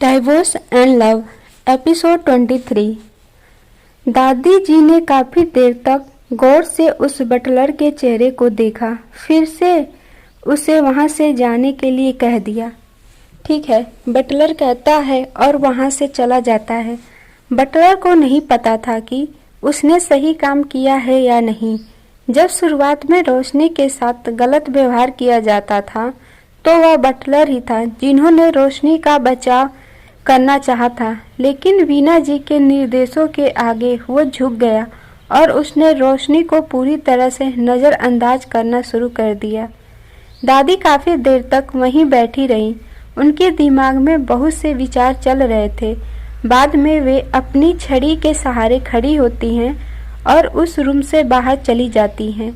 Divorce and love episode 23। दादी जी ने काफी देर तक गौर से उस बटलर के चेहरे को देखा, फिर से उसे वहां से जाने के लिए कह दिया। ठीक है, बटलर कहता है और वहां से चला जाता है। बटलर को नहीं पता था कि उसने सही काम किया है या नहीं। जब शुरुआत में रोशनी के साथ गलत व्यवहार किया जाता था तो वह बटलर ही था जिन्होंने रोशनी का बचाव करना चाहा था, लेकिन वीना जी के निर्देशों के आगे वो झुक गया और उसने रोशनी को पूरी तरह से नज़रअंदाज करना शुरू कर दिया। दादी काफी देर तक वहीं बैठी रहीं। उनके दिमाग में बहुत से विचार चल रहे थे। बाद में वे अपनी छड़ी के सहारे खड़ी होती हैं और उस रूम से बाहर चली जाती हैं।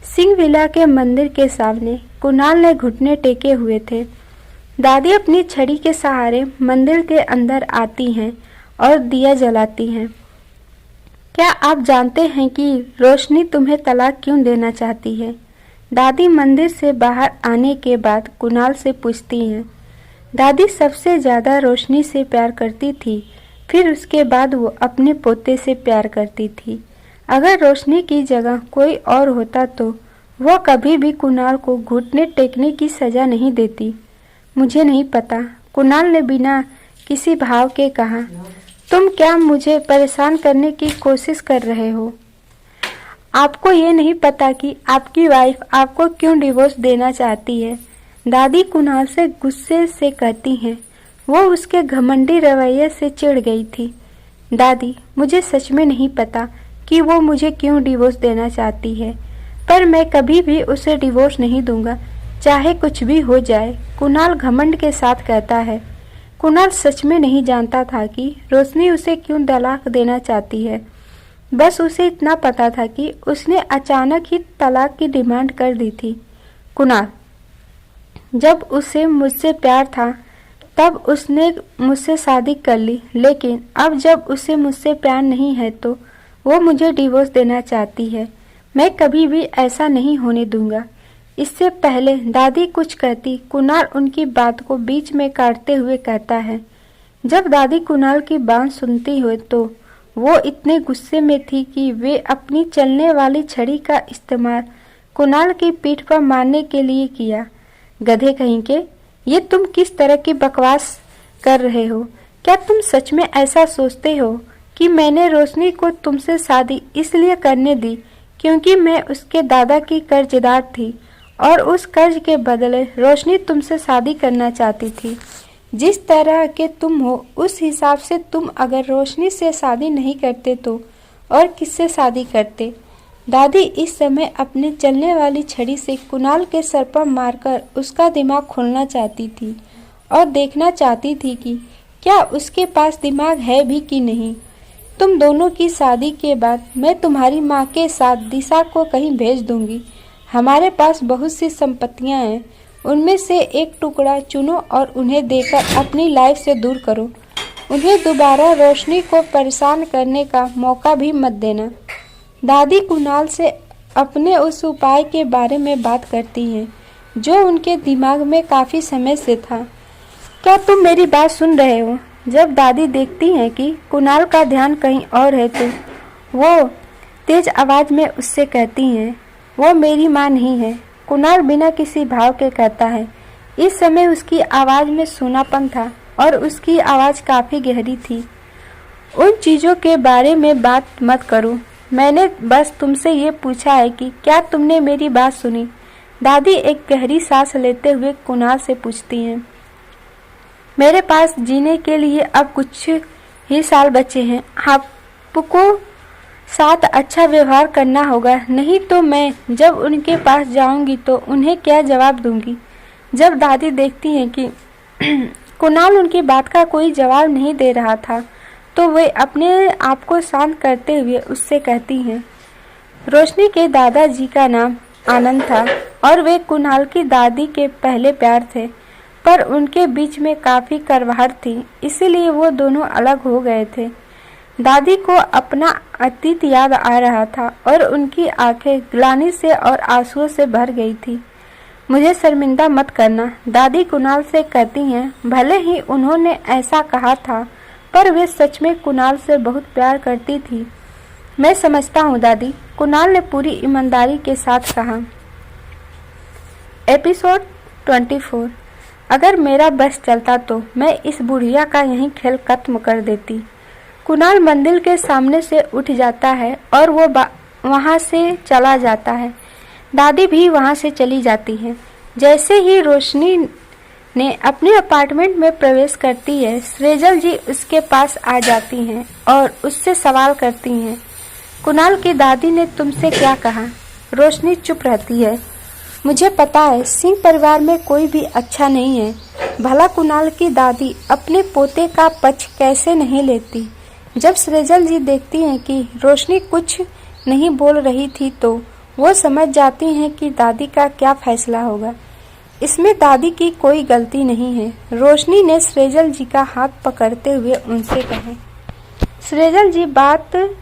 सिंह विला के मंदिर के सामने कुणाल ने घुटने टेके हुए थे। दादी अपनी छड़ी के सहारे मंदिर के अंदर आती हैं और दिया जलाती हैं। क्या आप जानते हैं कि रोशनी तुम्हें तलाक क्यों देना चाहती है? दादी मंदिर से बाहर आने के बाद कुणाल से पूछती हैं। दादी सबसे ज्यादा रोशनी से प्यार करती थी, फिर उसके बाद वो अपने पोते से प्यार करती थी। अगर रोशनी की जगह कोई और होता तो वह कभी भी कुणाल को घुटने टेकने की सजा नहीं देती। मुझे नहीं पता, कुणाल ने बिना किसी भाव के कहा। तुम क्या मुझे परेशान करने की कोशिश कर रहे हो? आपको ये नहीं पता कि आपकी वाइफ आपको क्यों डिवोर्स देना चाहती है? दादी कुणाल से गुस्से से कहती हैं। वो उसके घमंडी रवैये से चिढ़ गई थी। दादी, मुझे सच में नहीं पता कि वो मुझे क्यों डिवोर्स देना चाहती है, पर मैं कभी भी उसे डिवोर्स नहीं दूंगा, चाहे कुछ भी हो जाए, कुणाल घमंड के साथ कहता है। कुणाल सच में नहीं जानता था कि रोशनी उसे क्यों तलाक देना चाहती है। बस उसे इतना पता था कि उसने अचानक ही तलाक की डिमांड कर दी थी। कुणाल, जब उसे मुझसे प्यार था तब उसने मुझसे शादी कर ली, लेकिन अब जब उसे मुझसे प्यार नहीं है तो वो मुझे डिवोर्स देना चाहती है। मैं कभी भी ऐसा नहीं होने दूंगा। इससे पहले दादी कुछ कहती, कुणाल उनकी बात को बीच में काटते हुए कहता है। जब दादी कुणाल की बात सुनती हुई तो वो इतने गुस्से में थी कि वे अपनी चलने वाली छड़ी का इस्तेमाल कुणाल की पीठ पर मारने के लिए किया। गधे कहीं के, ये तुम किस तरह की बकवास कर रहे हो? क्या तुम सच में ऐसा सोचते हो कि मैंने रोशनी को तुमसे शादी इसलिए करने दी क्योंकि मैं उसके दादा की कर्जदार थी और उस कर्ज के बदले रोशनी तुमसे शादी करना चाहती थी? जिस तरह के तुम हो उस हिसाब से तुम अगर रोशनी से शादी नहीं करते तो और किससे शादी करते? दादी इस समय अपने चलने वाली छड़ी से कुणाल के सर पर मारकर उसका दिमाग खोलना चाहती थी और देखना चाहती थी कि क्या उसके पास दिमाग है भी कि नहीं। तुम दोनों की शादी के बाद मैं तुम्हारी माँ के साथ दिशा को कहीं भेज दूंगी। हमारे पास बहुत सी संपत्तियां हैं, उनमें से एक टुकड़ा चुनो और उन्हें देकर अपनी लाइफ से दूर करो। उन्हें दोबारा रोशनी को परेशान करने का मौका भी मत देना। दादी कुणाल से अपने उस उपाय के बारे में बात करती हैं जो उनके दिमाग में काफी समय से था। क्या तुम मेरी बात सुन रहे हो? जब दादी देखती हैं कि कुणाल का ध्यान कहीं और है तो वो तेज आवाज में उससे कहती हैं, वो मेरी माँ नहीं है। कुणाल बिना किसी भाव के कहता है। इस समय उसकी आवाज में सूनापन था और उसकी आवाज काफी गहरी थी। उन चीजों के बारे में बात मत करो, मैंने बस तुमसे ये पूछा है कि क्या तुमने मेरी बात सुनी? दादी एक गहरी सांस लेते हुए कुणाल से पूछती हैं। मेरे पास जीने के लिए अब कुछ ही साल बचे हैं। आपको साथ अच्छा व्यवहार करना होगा, नहीं तो मैं जब उनके पास जाऊंगी तो उन्हें क्या जवाब दूंगी? जब दादी देखती हैं कि कुणाल उनकी बात का कोई जवाब नहीं दे रहा था तो वे अपने आप को शांत करते हुए उससे कहती हैं। रोशनी के दादाजी का नाम आनंद था और वे कुणाल की दादी के पहले प्यार थे, पर उनके बीच में काफी कड़वाहट थी, इसीलिए वो दोनों अलग हो गए थे। दादी को अपना अतीत याद आ रहा था और उनकी आंखें ग्लानि से और आंसुओं से भर गई थी। मुझे शर्मिंदा मत करना, दादी कुणाल से कहती हैं। भले ही उन्होंने ऐसा कहा था, पर वे सच में कुणाल से बहुत प्यार करती थी। मैं समझता हूँ दादी, कुणाल ने पूरी ईमानदारी के साथ कहा। एपिसोड 24। अगर मेरा बस चलता तो मैं इस बुढ़िया का यहीं खेल खत्म कर देती। कुणाल मंदिर के सामने से उठ जाता है और वो वहाँ से चला जाता है। दादी भी वहाँ से चली जाती है। जैसे ही रोशनी ने अपने अपार्टमेंट में प्रवेश करती है, सृजल जी उसके पास आ जाती हैं और उससे सवाल करती हैं, कुणाल की दादी ने तुमसे क्या कहा? रोशनी चुप रहती है। मुझे पता है सिंह परिवार में कोई भी अच्छा नहीं है। भला कुणाल की दादी अपने पोते का पक्ष कैसे नहीं लेती? जब सृजल जी देखती हैं कि रोशनी कुछ नहीं बोल रही थी तो वो समझ जाती हैं कि दादी का क्या फैसला होगा। इसमें दादी की कोई गलती नहीं है। रोशनी ने सृजल जी का हाथ पकड़ते हुए उनसे कहा। सृजल जी बात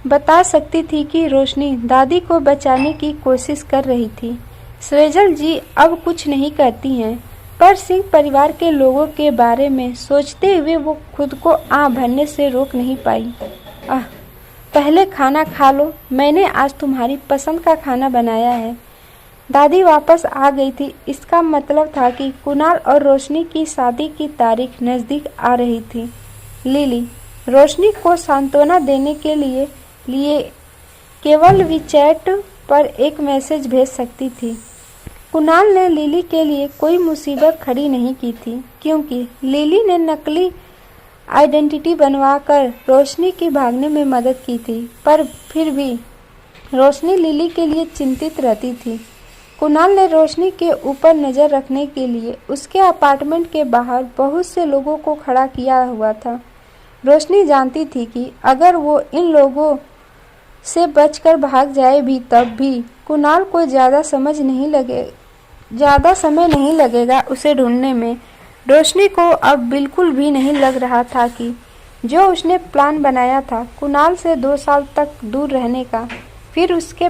बता सकती थी कि रोशनी दादी को बचाने की कोशिश कर रही थी। सृजल जी अब कुछ नहीं कहती हैं, पर सिंह परिवार के लोगों के बारे में सोचते हुए वो खुद को आह भरने से रोक नहीं पाई। पहले खाना खा लो, मैंने आज तुम्हारी पसंद का खाना बनाया है। दादी वापस आ गई थी। इसका मतलब था कि कुणाल और रोशनी की शादी की तारीख नज़दीक आ रही थी। लिली रोशनी को सांत्वना देने के लिए केवल वीचैट पर एक मैसेज भेज सकती थी। कुणाल ने लिली के लिए कोई मुसीबत खड़ी नहीं की थी, क्योंकि लिली ने नकली आइडेंटिटी बनवाकर रोशनी की भागने में मदद की थी, पर फिर भी रोशनी लिली के लिए चिंतित रहती थी। कुणाल ने रोशनी के ऊपर नज़र रखने के लिए उसके अपार्टमेंट के बाहर बहुत से लोगों को खड़ा किया हुआ था। रोशनी जानती थी कि अगर वो इन लोगों से बचकर भाग जाए भी, तब भी कुणाल को ज़्यादा समय नहीं लगेगा उसे ढूंढने में। रोशनी को अब बिल्कुल भी नहीं लग रहा था कि जो उसने प्लान बनाया था कुणाल से 2 साल तक दूर रहने का, फिर उसके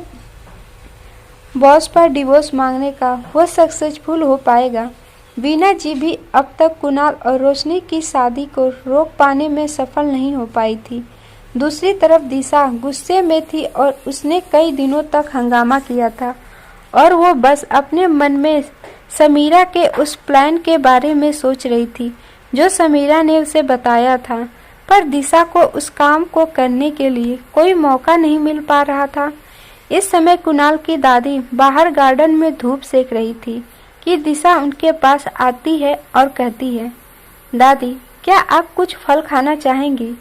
बॉस पर डिवोर्स मांगने का, वो सक्सेसफुल हो पाएगा। वीना जी भी अब तक कुणाल और रोशनी की शादी को रोक पाने में सफल नहीं हो पाई थी। दूसरी तरफ दिशा गुस्से में थी और उसने कई दिनों तक हंगामा किया था और वो बस अपने मन में समीरा के उस प्लान के बारे में सोच रही थी जो समीरा ने उसे बताया था, पर दिशा को उस काम को करने के लिए कोई मौका नहीं मिल पा रहा था। इस समय कुणाल की दादी बाहर गार्डन में धूप सेक रही थी कि दिशा उनके पास आती है और कहती है, दादी क्या आप कुछ फल खाना चाहेंगी?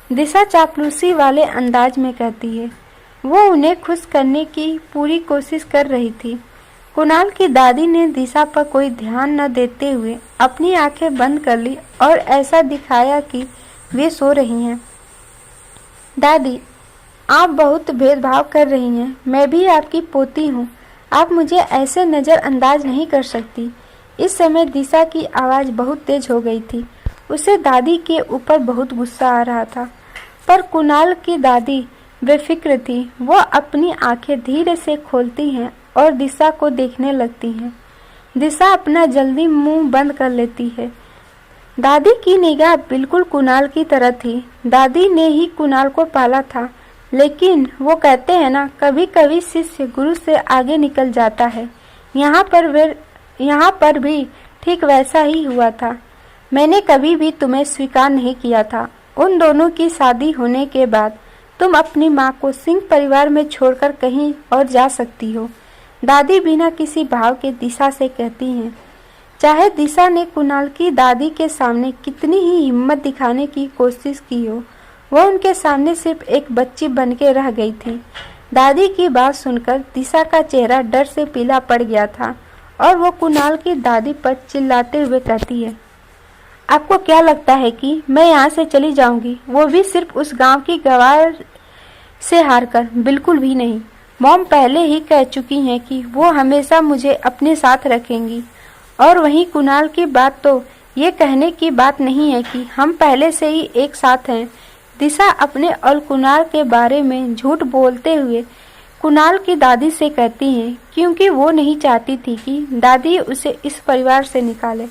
दिशा चापलूसी वाले अंदाज में कहती है। वो उन्हें खुश करने की पूरी कोशिश कर रही थी। कुणाल की दादी ने दिशा पर कोई ध्यान न देते हुए अपनी आंखें बंद कर ली और ऐसा दिखाया कि वे सो रही हैं। दादी आप बहुत भेदभाव कर रही हैं। मैं भी आपकी पोती हूँ। आप मुझे ऐसे नज़रअंदाज नहीं कर सकती। इस समय दिशा की आवाज़ बहुत तेज हो गई थी। उसे दादी के ऊपर बहुत गुस्सा आ रहा था, पर कुणाल की दादी बेफिक्र थी। वो अपनी आंखें धीरे से खोलती हैं और दिशा को देखने लगती हैं। दिशा अपना जल्दी मुंह बंद कर लेती है। दादी की निगाह बिल्कुल कुणाल की तरह थी। दादी ने ही कुणाल को पाला था, लेकिन वो कहते हैं ना, कभी कभी शिष्य गुरु से आगे निकल जाता है। यहाँ पर भी ठीक वैसा ही हुआ था। मैंने कभी भी तुम्हें स्वीकार नहीं किया था। उन दोनों की शादी होने के बाद तुम अपनी माँ को सिंह परिवार में छोड़कर कहीं और जा सकती हो। दादी बिना किसी भाव के दिशा से कहती हैं। चाहे दिशा ने कुणाल की दादी के सामने कितनी ही हिम्मत दिखाने की कोशिश की हो, वह उनके सामने सिर्फ एक बच्ची बनके रह गई थी। दादी की बात सुनकर दिशा का चेहरा डर से पीला पड़ गया था और वो कुणाल की दादी पर चिल्लाते हुए कहती है, आपको क्या लगता है कि मैं यहाँ से चली जाऊंगी, वो भी सिर्फ उस गांव की गवार से हारकर? बिल्कुल भी नहीं। मॉम पहले ही कह चुकी हैं कि वो हमेशा मुझे अपने साथ रखेंगी। और वहीं कुणाल की बात तो ये कहने की बात नहीं है कि हम पहले से ही एक साथ हैं। दिशा अपने और कुणाल के बारे में झूठ बोलते हुए कुणाल की दादी से कहती हैं क्योंकि वो नहीं चाहती थी कि दादी उसे इस परिवार से निकाले।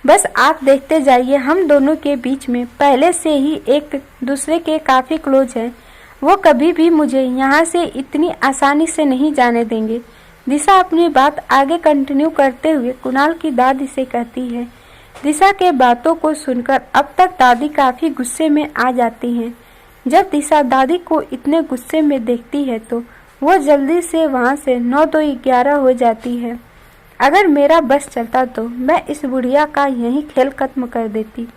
बस आप देखते जाइए, हम दोनों के बीच में पहले से ही एक दूसरे के काफ़ी क्लोज हैं। वो कभी भी मुझे यहाँ से इतनी आसानी से नहीं जाने देंगे। दिशा अपनी बात आगे कंटिन्यू करते हुए कुणाल की दादी से कहती है। दिशा के बातों को सुनकर अब तक दादी काफ़ी गुस्से में आ जाती हैं। जब दिशा दादी को इतने गुस्से में देखती है तो वो जल्दी से वहाँ से 9 2 11 हो जाती है। अगर मेरा बस चलता तो मैं इस बुढ़िया का यही खेल खत्म कर देती।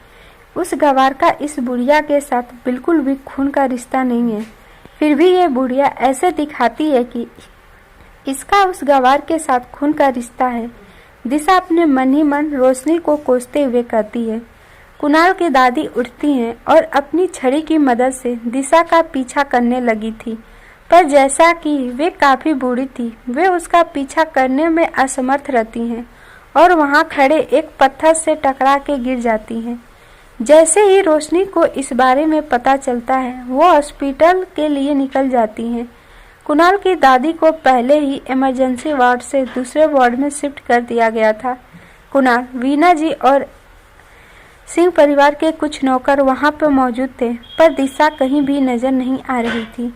उस गवार का इस बुढ़िया के साथ बिल्कुल भी खून का रिश्ता नहीं है, फिर भी ये बुढ़िया ऐसे दिखाती है कि इसका उस गवार के साथ खून का रिश्ता है। दिशा अपने मन ही मन रोशनी को कोसते हुए कहती है। कुणाल की दादी उठती हैं और अपनी छड़ी की मदद से दिशा का पीछा करने लगी थी, पर जैसा कि वे काफ़ी बूढ़ी थी, वे उसका पीछा करने में असमर्थ रहती हैं और वहां खड़े एक पत्थर से टकरा के गिर जाती हैं। जैसे ही रोशनी को इस बारे में पता चलता है, वो हॉस्पिटल के लिए निकल जाती हैं। कुणाल की दादी को पहले ही इमरजेंसी वार्ड से दूसरे वार्ड में शिफ्ट कर दिया गया था। कुणाल, वीना जी और सिंह परिवार के कुछ नौकर वहां पर मौजूद थे, पर दिशा कहीं भी नजर नहीं आ रही थी।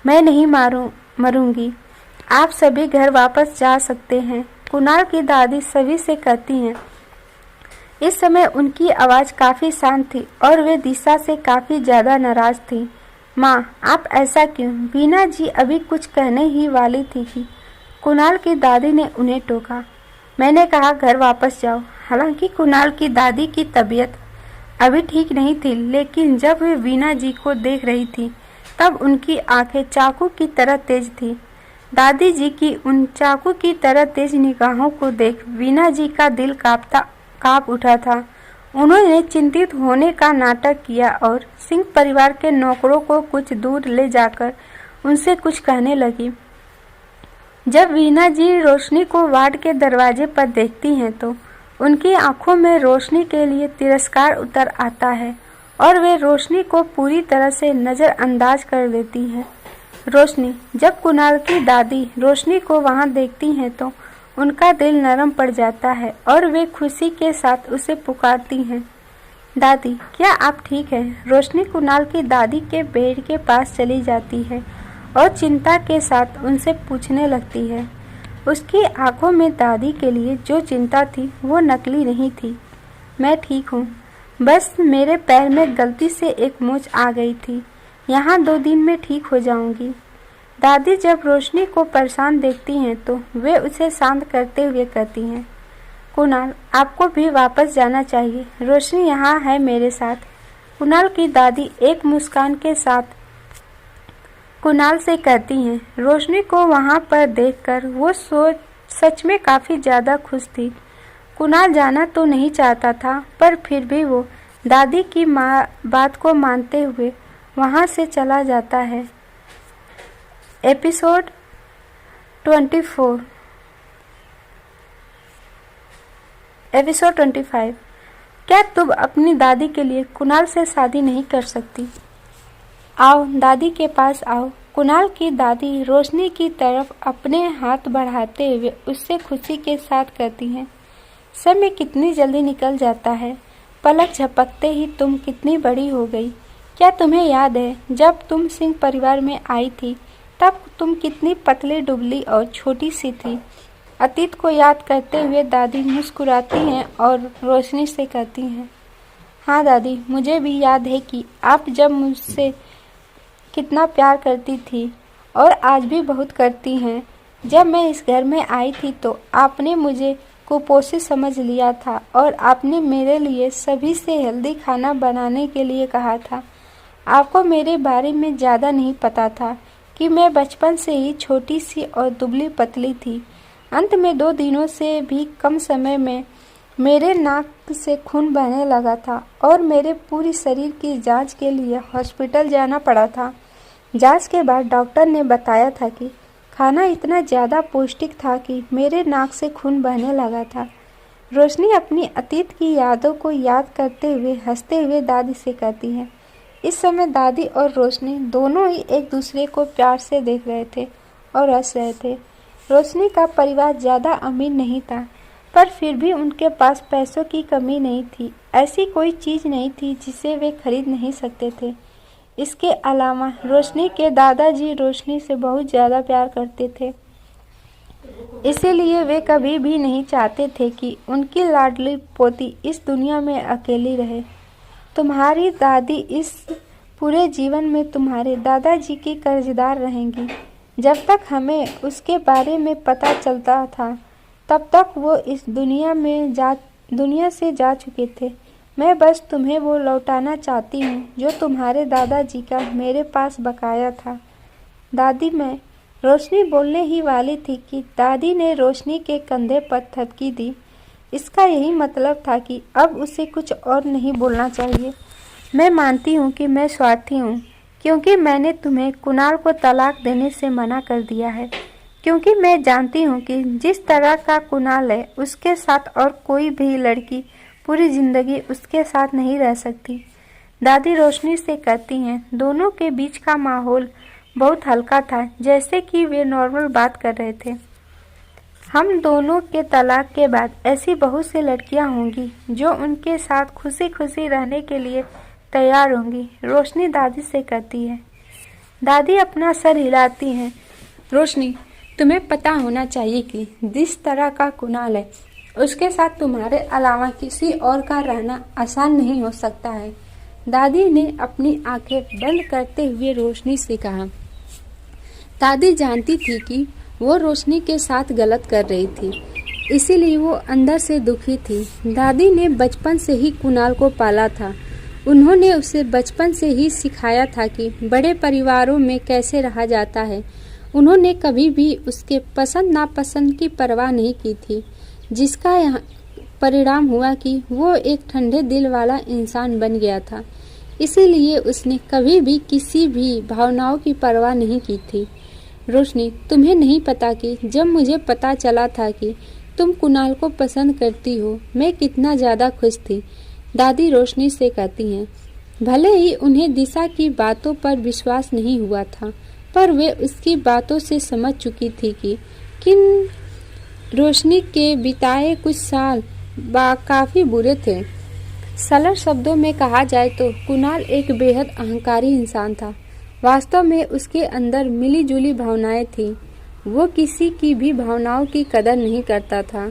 मैं नहीं मरूंगी, आप सभी घर वापस जा सकते हैं, कुणाल की दादी सभी से कहती हैं। इस समय उनकी आवाज़ काफ़ी शांत थी और वे दिशा से काफ़ी ज़्यादा नाराज़ थी। माँ, आप ऐसा क्यों? वीना जी अभी कुछ कहने ही वाली थी कि कुणाल की दादी ने उन्हें टोका। मैंने कहा घर वापस जाओ। हालांकि कुणाल की दादी की तबीयत अभी ठीक नहीं थी, लेकिन जब वे वीना जी को देख रही थी तब उनकी आंखें चाकू की तरह तेज थी। दादी जी की उन चाकू की तरह तेज निगाहों को देख वीना जी का दिल कांप उठा था। उन्होंने चिंतित होने का नाटक किया और सिंह परिवार के नौकरों को कुछ दूर ले जाकर उनसे कुछ कहने लगी। जब वीना जी रोशनी को वार्ड के दरवाजे पर देखती हैं तो उनकी आंखों में रोशनी के लिए तिरस्कार उतर आता है और वे रोशनी को पूरी तरह से नज़रअंदाज कर देती हैं। रोशनी, जब कुणाल की दादी रोशनी को वहां देखती हैं तो उनका दिल नरम पड़ जाता है और वे खुशी के साथ उसे पुकारती हैं। दादी, क्या आप ठीक हैं? रोशनी कुणाल की दादी के बेड के पास चली जाती है और चिंता के साथ उनसे पूछने लगती है। उसकी आंखों में दादी के लिए जो चिंता थी वो नकली नहीं थी। मैं ठीक हूँ, बस मेरे पैर में गलती से एक मोच आ गई थी। यहाँ 2 दिन में ठीक हो जाऊंगी। दादी जब रोशनी को परेशान देखती हैं तो वे उसे शांत करते हुए कहती हैं। कुणाल, आपको भी वापस जाना चाहिए, रोशनी यहाँ है मेरे साथ। कुणाल की दादी एक मुस्कान के साथ कुणाल से कहती हैं। रोशनी को वहाँ पर देखकर वो सच में काफ़ी ज़्यादा खुश थी। कुणाल जाना तो नहीं चाहता था, पर फिर भी वो दादी की बात को मानते हुए वहाँ से चला जाता है। एपिसोड 25। क्या तुम अपनी दादी के लिए कुणाल से शादी नहीं कर सकती? आओ, दादी के पास आओ। कुणाल की दादी रोशनी की तरफ अपने हाथ बढ़ाते हुए उससे खुशी के साथ कहती हैं। समय कितनी जल्दी निकल जाता है, पलक झपकते ही तुम कितनी बड़ी हो गई। क्या तुम्हें याद है जब तुम सिंह परिवार में आई थी तब तुम कितनी पतली दुबली और छोटी सी थी? अतीत को याद करते हुए दादी मुस्कुराती हैं और रोशनी से कहती हैं। हाँ दादी, मुझे भी याद है कि आप जब मुझसे कितना प्यार करती थी और आज भी बहुत करती हैं। जब मैं इस घर में आई थी तो आपने मुझे कुपोषित समझ लिया था और आपने मेरे लिए सभी से हेल्दी खाना बनाने के लिए कहा था। आपको मेरे बारे में ज़्यादा नहीं पता था कि मैं बचपन से ही छोटी सी और दुबली पतली थी। अंत में 2 दिनों से भी कम समय में मेरे नाक से खून बहने लगा था और मेरे पूरी शरीर की जांच के लिए हॉस्पिटल जाना पड़ा था। जांच के बाद डॉक्टर ने बताया था कि खाना इतना ज़्यादा पौष्टिक था कि मेरे नाक से खून बहने लगा था। रोशनी अपनी अतीत की यादों को याद करते हुए हंसते हुए दादी से कहती है। इस समय दादी और रोशनी दोनों ही एक दूसरे को प्यार से देख रहे थे और हंस रहे थे। रोशनी का परिवार ज़्यादा अमीर नहीं था, पर फिर भी उनके पास पैसों की कमी नहीं थी। ऐसी कोई चीज़ नहीं थी जिसे वे खरीद नहीं सकते थे। इसके अलावा रोशनी के दादाजी रोशनी से बहुत ज़्यादा प्यार करते थे, इसीलिए वे कभी भी नहीं चाहते थे कि उनकी लाडली पोती इस दुनिया में अकेली रहे। तुम्हारी दादी इस पूरे जीवन में तुम्हारे दादाजी की कर्जदार रहेंगी। जब तक हमें उसके बारे में पता चलता था, तब तक वो इस दुनिया से जा चुके थे। मैं बस तुम्हें वो लौटाना चाहती हूँ जो तुम्हारे दादाजी का मेरे पास बकाया था। दादी, मैं रोशनी बोलने ही वाली थी कि दादी ने रोशनी के कंधे पर थपकी दी। इसका यही मतलब था कि अब उसे कुछ और नहीं बोलना चाहिए। मैं मानती हूँ कि मैं स्वार्थी हूँ, क्योंकि मैंने तुम्हें कुणाल को तलाक देने से मना कर दिया है, क्योंकि मैं जानती हूँ कि जिस तरह का कुणाल है, उसके साथ और कोई भी लड़की पूरी जिंदगी उसके साथ नहीं रह सकती। दादी रोशनी से कहती हैं। दोनों के बीच का माहौल बहुत हल्का था, जैसे कि वे नॉर्मल बात कर रहे थे। हम दोनों के तलाक के बाद ऐसी बहुत सी लड़कियां होंगी जो उनके साथ खुशी खुशी रहने के लिए तैयार होंगी, रोशनी दादी से कहती है। दादी अपना सर हिलाती हैं। रोशनी, तुम्हें पता होना चाहिए कि जिस तरह का कुणाल है, उसके साथ तुम्हारे अलावा किसी और का रहना आसान नहीं हो सकता है। दादी ने अपनी आंखें बंद करते हुए रोशनी से कहा। दादी जानती थी कि वो रोशनी के साथ गलत कर रही थी, इसीलिए वो अंदर से दुखी थी। दादी ने बचपन से ही कुणाल को पाला था। उन्होंने उसे बचपन से ही सिखाया था कि बड़े परिवारों में कैसे रहा जाता है। उन्होंने कभी भी उसके पसंद नापसंद की परवाह नहीं की थी, जिसका यहाँ परिणाम हुआ कि वो एक ठंडे दिल वाला इंसान बन गया था। इसीलिए उसने कभी भी किसी भी भावनाओं की परवाह नहीं की थी। रोशनी, तुम्हें नहीं पता कि जब मुझे पता चला था कि तुम कुणाल को पसंद करती हो, मैं कितना ज़्यादा खुश थी। दादी रोशनी से कहती हैं। भले ही उन्हें दिशा की बातों पर विश्वास नहीं हुआ था, पर वे उसकी बातों से समझ चुकी थी कि किन रोशनी के बिताए कुछ साल काफ़ी बुरे थे। सरल शब्दों में कहा जाए तो कुणाल एक बेहद अहंकारी इंसान था। वास्तव में उसके अंदर मिली-जुली भावनाएं थीं। वो किसी की भी भावनाओं की कदर नहीं करता था।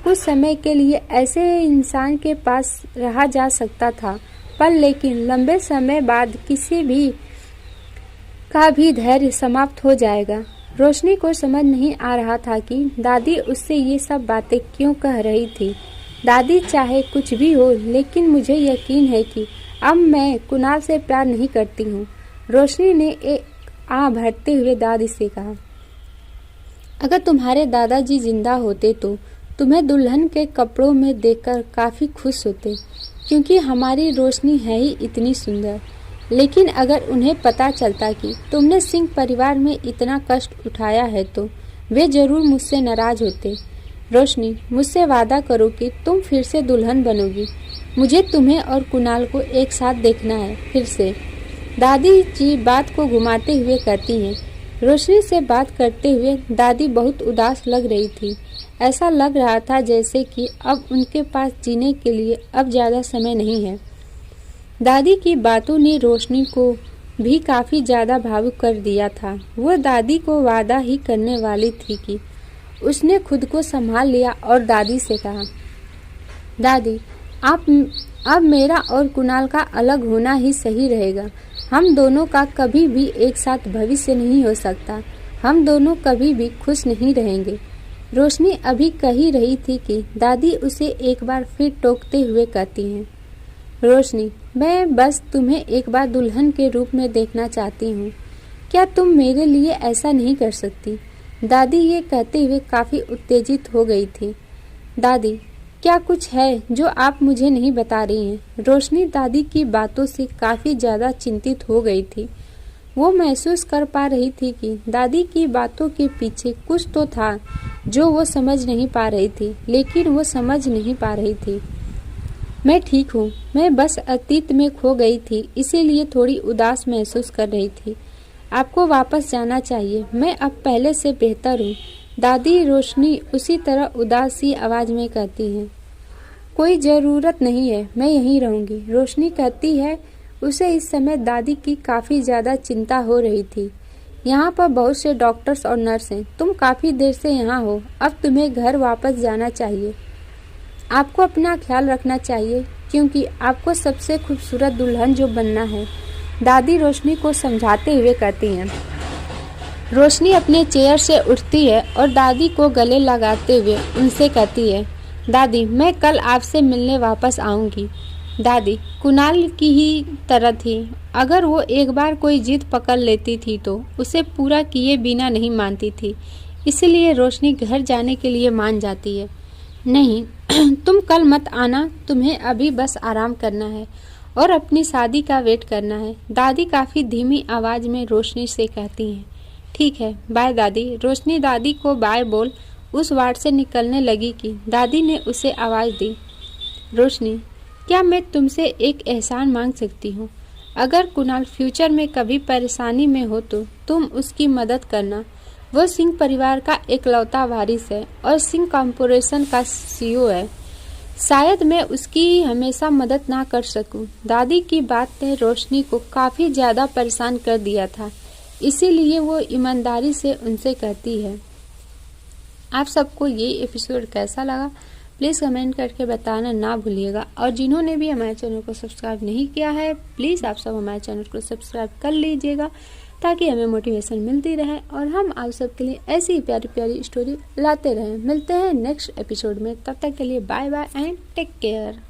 कुछ समय के लिए ऐसे इंसान के पास रहा जा सकता था, पर लेकिन लंबे समय बाद किसी भी का भी धैर्य समाप्त हो जाएगा। रोशनी को समझ नहीं आ रहा था कि दादी उससे ये सब बातें क्यों कह रही थी। दादी चाहे कुछ भी हो, लेकिन मुझे यकीन है कि अब मैं कुणाल से प्यार नहीं करती हूँ। रोशनी ने एक आह भरते हुए दादी से कहा। अगर तुम्हारे दादाजी जिंदा होते तो तुम्हें दुल्हन के कपड़ों में देखकर काफ़ी खुश होते, क्योंकि हमारी रोशनी है ही इतनी सुंदर। लेकिन अगर उन्हें पता चलता कि तुमने सिंह परिवार में इतना कष्ट उठाया है तो वे जरूर मुझसे नाराज होते। रोशनी, मुझसे वादा करो कि तुम फिर से दुल्हन बनोगी। मुझे तुम्हें और कुणाल को एक साथ देखना है फिर से। दादी जी बात को घुमाते हुए कहती हैं। रोशनी से बात करते हुए दादी बहुत उदास लग रही थी। ऐसा लग रहा था जैसे कि अब उनके पास जीने के लिए अब ज़्यादा समय नहीं है। दादी की बातों ने रोशनी को भी काफ़ी ज़्यादा भावुक कर दिया था। वो दादी को वादा ही करने वाली थी कि उसने खुद को संभाल लिया और दादी से कहा, दादी, अब मेरा और कुणाल का अलग होना ही सही रहेगा। हम दोनों का कभी भी एक साथ भविष्य नहीं हो सकता। हम दोनों कभी भी खुश नहीं रहेंगे। रोशनी अभी कह ही रही थी कि दादी उसे एक बार फिर टोकते हुए कहती हैं, रोशनी, मैं बस तुम्हें एक बार दुल्हन के रूप में देखना चाहती हूँ। क्या तुम मेरे लिए ऐसा नहीं कर सकती? दादी ये कहते हुए काफ़ी उत्तेजित हो गई थी। दादी, क्या कुछ है जो आप मुझे नहीं बता रही हैं? रोशनी दादी की बातों से काफ़ी ज़्यादा चिंतित हो गई थी। वो महसूस कर पा रही थी कि दादी की बातों के पीछे कुछ तो था जो वो समझ नहीं पा रही थी, लेकिन वो समझ नहीं पा रही थी। मैं ठीक हूँ, मैं बस अतीत में खो गई थी, इसीलिए थोड़ी उदास महसूस कर रही थी। आपको वापस जाना चाहिए। मैं अब पहले से बेहतर हूँ। दादी रोशनी उसी तरह उदास सी आवाज़ में कहती हैं। कोई ज़रूरत नहीं है, मैं यहीं रहूँगी। रोशनी कहती है। उसे इस समय दादी की काफ़ी ज़्यादा चिंता हो रही थी। यहाँ पर बहुत से डॉक्टर्स और नर्स हैं। तुम काफ़ी देर से यहाँ हो, अब तुम्हें घर वापस जाना चाहिए। आपको अपना ख्याल रखना चाहिए, क्योंकि आपको सबसे खूबसूरत दुल्हन जो बनना है, दादी रोशनी को समझाते हुए कहती हैं। रोशनी अपने चेयर से उठती है और दादी को गले लगाते हुए उनसे कहती है, दादी मैं कल आपसे मिलने वापस आऊँगी। दादी कुणाल की ही तरह थी। अगर वो एक बार कोई जिद पकड़ लेती थी तो उसे पूरा किए बिना नहीं मानती थी। इसलिए रोशनी घर जाने के लिए मान जाती है। नहीं तुम कल मत आना, तुम्हें अभी बस आराम करना है और अपनी शादी का वेट करना है। दादी काफ़ी धीमी आवाज़ में रोशनी से कहती हैं। ठीक है, बाय दादी। रोशनी दादी को बाय बोल उस वार्ड से निकलने लगी कि दादी ने उसे आवाज़ दी। रोशनी, क्या मैं तुमसे एक एहसान मांग सकती हूँ? अगर कुणाल फ्यूचर में कभी परेशानी में हो तो तुम उसकी मदद करना। वो सिंह परिवार का इकलौता वारिस है और सिंह कॉर्पोरेशन का CEO है। शायद मैं उसकी हमेशा मदद ना कर सकूं। दादी की बात ने रोशनी को काफ़ी ज़्यादा परेशान कर दिया था, इसीलिए वो ईमानदारी से उनसे कहती है। आप सबको ये एपिसोड कैसा लगा प्लीज़ कमेंट करके बताना ना भूलिएगा। और जिन्होंने भी हमारे चैनल को सब्सक्राइब नहीं किया है, प्लीज़ आप सब हमारे चैनल को सब्सक्राइब कर लीजिएगा, ताकि हमें मोटिवेशन मिलती रहे और हम आप सबके लिए ऐसी ही प्यारी प्यारी स्टोरी लाते रहें। मिलते हैं नेक्स्ट एपिसोड में, तब तक के लिए bye bye and take care.